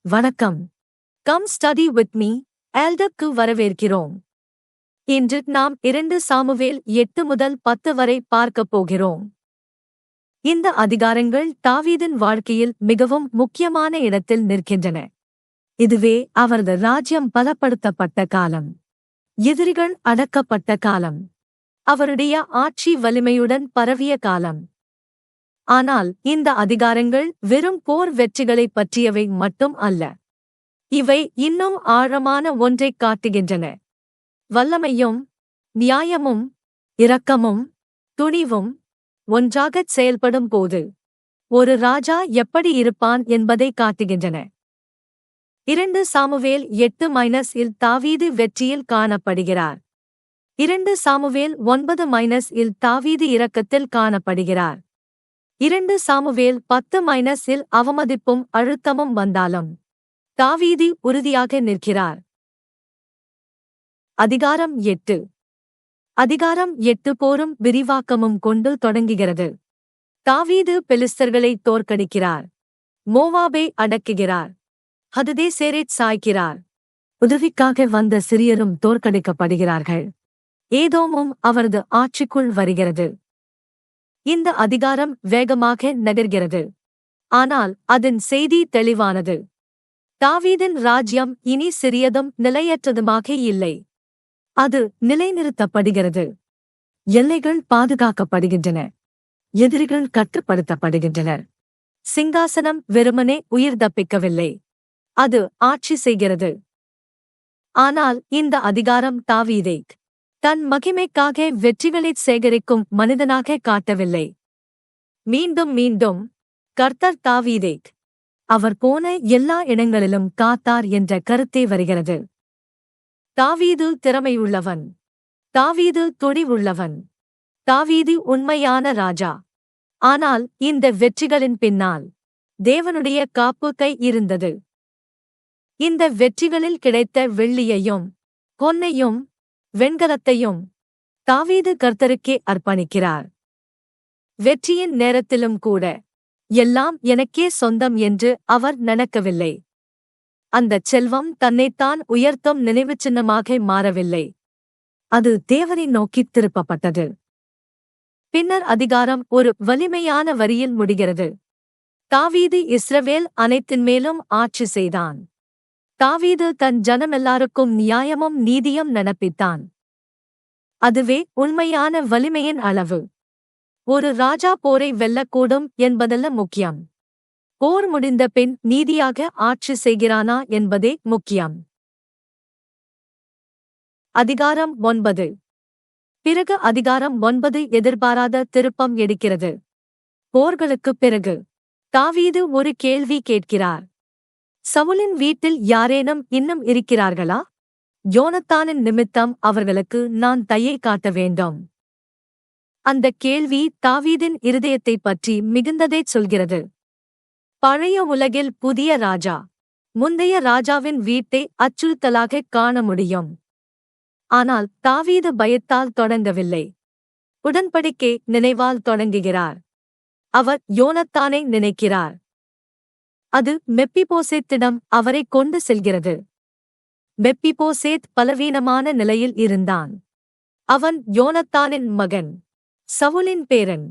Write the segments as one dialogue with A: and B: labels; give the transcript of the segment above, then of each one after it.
A: வணக்கம். Come study with me எல்டர்க்கு வரவேற்கிறோம். இன்று நாம் 2 சாமுவேல் 8 முதல் 10 வரை பார்க்கப் போகிறோம். இந்த அதிகாரங்கள் தாவீதின் வாழ்க்கையில் மிகவும் முக்கியமான இடத்தில் நிற்கின்றன. இதுவே அவரது ராஜ்யம் பலப்படுத்தப்பட்ட காலம். எதிரிகள் அடக்கப்பட்ட காலம். அவருடைய ஆட்சி வலிமையுடன் பரவிய காலம். ஆனால் இந்த அதிகாரங்கள் வெறும் போர் வெற்றிகளைப் பற்றியவை மட்டும் அல்ல. இவை இன்னும் ஆழமான ஒன்றைக் காட்டுகின்றன. வல்லமையும் நியாயமும் இரக்கமும் துணிவும் ஒன்றாகச் செயல்படும் போது ஒரு ராஜா எப்படி இருப்பான் என்பதை காட்டுகின்றன. 2 சாமுவேல் 8-இல் தாவீது வெற்றியில் காணப்படுகிறார். 2 சாமுவேல் 9-இல் தாவீது இரக்கத்தில் காணப்படுகிறார். 2 சாமுவேல் 10-இல் அவமதிப்பும் அழுத்தமும் வந்தாலும் தாவீது உறுதியாக நிற்கிறார். அதிகாரம் 8. அதிகாரம் 8 போரும் விரிவாக்கமும் கொண்டு தொடங்குகிறது. தாவீது பெலிஸ்தர்களை தோற்கடிக்கிறார். மோவாபை அடக்குகிறார். ஹததேசேரைச் சாய்க்கிறார். உதவிக்காக வந்த சிரியரும் தோற்கடிக்கப்படுகிறார்கள். ஏதோமும் அவரது ஆட்சிக்குள் வருகிறது. இந்த அதிகாரம் வேகமாக நகர்கிறது. ஆனால் அதன் செய்தி தெளிவானது. தாவீதின் ராஜ்யம் இனி சிறியதும் நிலையற்றதுமாக இல்லை. அது நிலைநிறுத்தப்படுகிறது. எல்லைகள் பாதுகாக்கப்படுகின்றன. எதிரிகள் கட்டுப்படுத்தப்படுகின்றனர். சிங்காசனம் வெறுமனே உயிர் தப்பிக்கவில்லை. அது ஆட்சி செய்கிறது. ஆனால் இந்த அதிகாரம் தாவீதை தன் மகிமைக்காக வெற்றிகளைச் சேகரிக்கும் மனிதனாக காட்டவில்லை. மீண்டும் மீண்டும் கர்த்தர் தாவீதை அவர் போன எல்லா இடங்களிலும் காத்தார் என்ற கருத்தே வருகிறது. தாவீது திறமையுள்ளவன். தாவீது துணிவுள்ளவன். தாவீது உண்மையான ராஜா. ஆனால் இந்த வெற்றிகளின் பின்னால் தேவனுடைய காப்பு கை இருந்தது. இந்த வெற்றிகளில் கிடைத்த வெள்ளியையும் பொன்னையும் வெண்கலத்தையும் தாவீது கர்த்தருக்கே அர்ப்பணிக்கிறார். வெற்றியின் நேரத்திலும் கூட எல்லாம் எனக்கே சொந்தம் என்று அவர் நினைக்கவில்லை. அந்தச் செல்வம் தன்னைத்தான் உயர்த்தும் நினைவுச்சின்னமாக மாறவில்லை. அது தேவனை நோக்கித் திருப்பப்பட்டது. பின்னர் அதிகாரம் ஒரு வலிமையான வரியில் முடிகிறது. தாவீது இஸ்ரவேல் அனைத்தின் மேலும் ஆட்சி செய்தான். தாவீது தன் ஜனமெல்லாருக்கும் நியாயமும் நீதியும் நடப்பித்தான். அதுவே உண்மையான வலிமையின் அளவு. ஒரு ராஜா போரை வெல்லக்கூடும் என்பதல்ல முக்கியம். போர் முடிந்த பின் நீதியாக ஆட்சி செய்கிறானா என்பதே முக்கியம். அதிகாரம் 9. பிறகு அதிகாரம் 9 எதிர்பாராத திருப்பம் எடுக்கிறது. போர்களுக்குப் பிறகு தாவீது ஒரு கேள்வி கேட்கிறார். சவுலின் வீட்டில் யாரேனும் இன்னும் இருக்கிறார்களா? யோனத்தானின் நிமித்தம் அவர்களுக்கு நான் தயை காட்ட வேண்டும். அந்தக் கேள்வி தாவீதின் இருதயத்தைப் பற்றி மிகுந்ததைச் சொல்கிறது. பழைய உலகில் புதிய ராஜா முந்தைய ராஜாவின் வீட்டை அச்சுறுத்தலாகக் காண முடியும். ஆனால் தாவீது பயத்தால் தொடங்கவில்லை. உடன்படிக்கை நினைவால் தொடங்குகிறார். அவர் யோனத்தானை நினைக்கிறார். அது மெப்பிபோசேத்திடம் அவரைக் கொண்டு செல்கிறது. மெப்பிபோசேத் பலவீனமான நிலையில் இருந்தான். அவன் யோனத்தானின் மகன். சவுலின் பேரன்.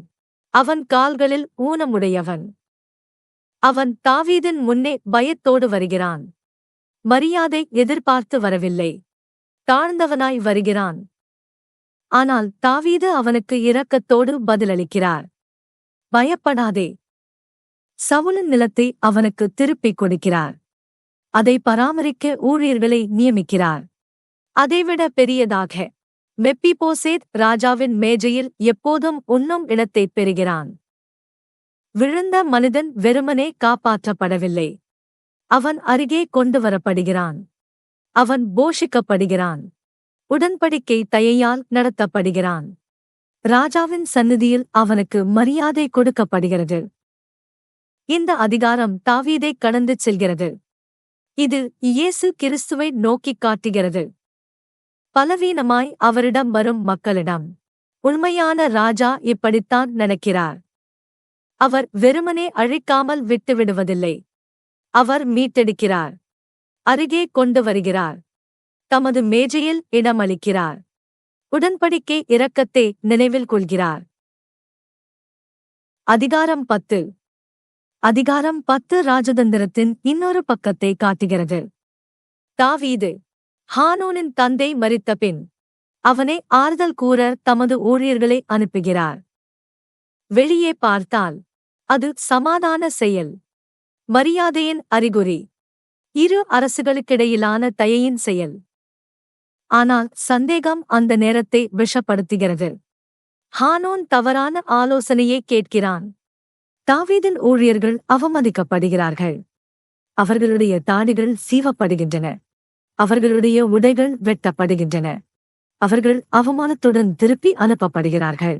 A: அவன் கால்களில் ஊனமுடையவன். அவன் தாவீதின் முன்னே பயத்தோடு வருகிறான். மரியாதை எதிர்பார்த்து வரவில்லை. தாழ்ந்தவனாய் வருகிறான். ஆனால் தாவீது அவனுக்கு இரக்கத்தோடு பதிலளிக்கிறார். பயப்படாதே. சவுலின் நிலத்தை அவனுக்கு திருப்பிக் கொடுக்கிறார். அதை பராமரிக்க ஊழியர்களை நியமிக்கிறார். அதைவிட பெரியதாக மெப்பிபோசேத் ராஜாவின் மேஜையில் எப்போதும் உண்ணும் இடத்தைப் பெறுகிறான். விழுந்த மனிதன் வெறுமனே காப்பாற்றப்படவில்லை. அவன் அருகே கொண்டு வரப்படுகிறான். அவன் போஷிக்கப்படுகிறான். உடன்படிக்கை தயையால் நடத்தப்படுகிறான். ராஜாவின் சந்நிதியில் அவனுக்கு மரியாதை கொடுக்கப்படுகிறது. இந்த அதிகாரம் தாவீதைக் கடந்து செல்கிறது. இது இயேசு கிறிஸ்துவை நோக்கிக் காட்டுகிறது. பலவீனமாய் அவரிடம் வரும் மக்களிடம் உண்மையான ராஜா இப்படித்தான் நினைக்கிறார். அவர் வெறுமனே அழிக்காமல் விட்டுவிடுவதில்லை. அவர் மீட்டெடுக்கிறார். அருகே கொண்டு வருகிறார். தமது மேஜையில் இடமளிக்கிறார். உடன்படிக்கை இரக்கத்தை நினைவில் கொள்கிறார். அதிகாரம் 10. அதிகாரம் 10 ராஜதந்திரத்தின் இன்னொரு பக்கத்தை காட்டுகிறது. தாவீது ஹானூனின் தந்தை மரித்தபின் அவனை ஆறுதல் கூற தமது ஊழியர்களை அனுப்புகிறார். வெளியே பார்த்தால் அது சமாதான செயல், மரியாதையின் அறிகுறி, இரு அரசுகளுக்கிடையிலான தயையின் செயல். ஆனால் சந்தேகம் அந்த நேரத்தை விஷப்படுத்துகிறது. ஹானூன் தவறான ஆலோசனையை கேட்கிறான். தாவீதின் ஊழியர்கள் அவமதிக்கப்படுகிறார்கள். அவர்களுடைய தாடிகள் சீவப்படுகின்றன. அவர்களுடைய உடைகள் வெட்டப்படுகின்றன. அவர்கள் அவமானத்துடன் திருப்பி அனுப்பப்படுகிறார்கள்.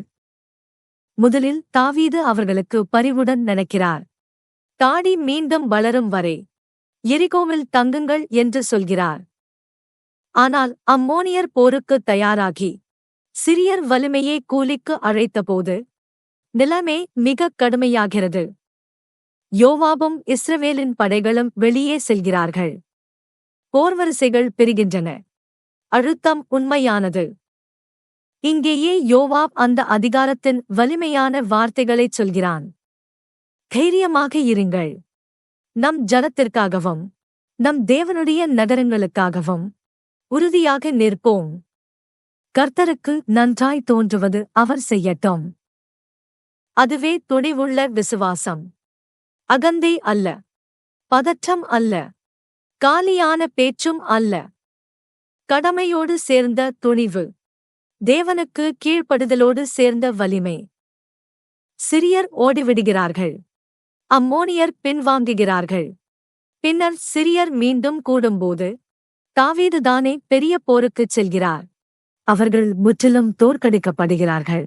A: முதலில் தாவீது அவர்களுக்கு பரிவுடன் நினைக்கிறார். தாடி மீண்டும் வளரும் வரை எரிகோவில் தங்குங்கள் என்று சொல்கிறார். ஆனால் அம்மோனியர் போருக்கு தயாராகி சிரியர் வலிமையை கூலிக்கு அழைத்தபோது நிலைமை மிக கடுமையாகிறது. யோவாபும் இஸ்ரவேலின் படைகளும் வெளியே செல்கிறார்கள். போர்வரிசைகள் பெருகின்றன. அழுத்தம் உண்மையானது. இங்கேயே யோவாப் அந்த அதிகாரத்தின் வலிமையான வார்த்தைகளைச் சொல்கிறான். தைரியமாக இருங்கள். நம் ஜனத்திற்காகவும் நம் தேவனுடைய நகரங்களுக்காகவும் உறுதியாக நிற்போம். கர்த்தருக்கு நன்றாய் தோன்றுவது அவர் செய்யட்டும். அதுவே துணிவுள்ள விசுவாசம். அகந்தை அல்ல, பதற்றம் அல்ல, காலியான பேச்சும் அல்ல. கடமையோடு சேர்ந்த துணிவு, தேவனுக்கு கீழ்ப்படுதலோடு சேர்ந்த வலிமை. சிரியர் ஓடிவிடுகிறார்கள். அம்மோனியர் பின்வாங்குகிறார்கள். பின்னர் சிரியர் மீண்டும் கூடும்போது தாவீதுதானே பெரிய போருக்குச் செல்கிறார். அவர்கள் முற்றிலும் தோற்கடிக்கப்படுகிறார்கள்.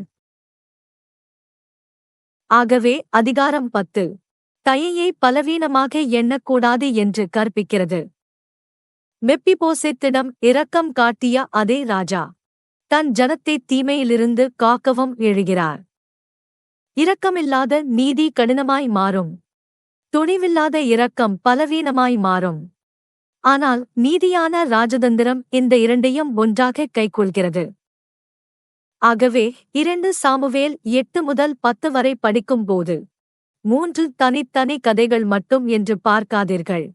A: ஆகவே அதிகாரம் 10 தயையை பலவீனமாக எண்ணக்கூடாது என்று கற்பிக்கிறது. மெப்பிபோசேத்திடம் இரக்கம் காட்டிய அதே ராஜா தன் ஜனத்தை தீமையிலிருந்து காக்கவும் எழுகிறார். இரக்கமில்லாத நீதி கடினமாய் மாறும். துணிவில்லாத இரக்கம் பலவீனமாய் மாறும். ஆனால் நீதியான ராஜதந்திரம் இந்த இரண்டையும் ஒன்றாக கைக்கொள்கிறது. ஆகவே 2 சாமுவேல் 8 முதல் 10 வரை படிக்கும்போது 3 தனித்தனி கதைகள் மட்டும் என்று பார்க்காதீர்கள்.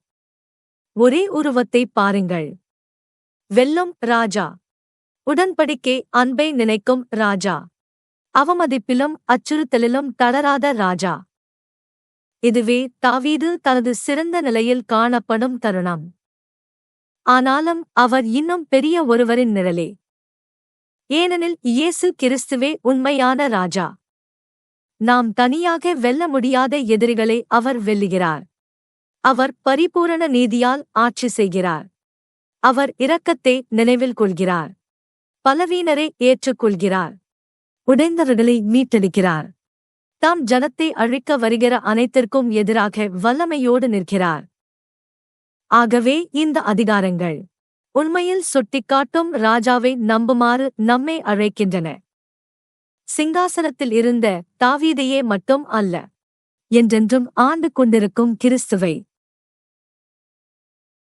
A: ஒரே உருவத்தை பாருங்கள். வெல்லும் ராஜா, உடன்படிக்கை அன்பை நினைக்கும் ராஜா, அவமதிப்பிலும் அச்சுறுத்தலிலும் தளராத ராஜா. இதுவே தாவீது தனது சிறந்த நிலையில் காணப்படும் தருணம். ஆனாலும் அவர் இன்னும் பெரிய ஒருவரின் நிழலே. ஏனெனில் இயேசு கிறிஸ்துவே உண்மையான ராஜா. நாம் தனியாக வெல்ல முடியாத எதிரிகளை அவர் வெல்லுகிறார். அவர் பரிபூரண நீதியால் ஆட்சி செய்கிறார். அவர் இரக்கத்தை நினைவில் கொள்கிறார். பலவீனரை ஏற்றுக்கொள்கிறார். உடைந்தவர்களை மீட்டெடுக்கிறார். தாம் ஜனத்தை அழிக்க வருகிற அனைத்திற்கும் எதிராக வல்லமையோடு நிற்கிறார். ஆகவே இந்த அதிகாரங்கள் உண்மையில் சுட்டிக்காட்டும் ராஜாவை நம்புமாறு நம்மை அழைக்கின்றன. சிங்காசனத்தில் இருந்த தாவீதையே மட்டும் அல்ல, என்றென்றும் ஆண்டு கொண்டிருக்கும் கிறிஸ்துவை.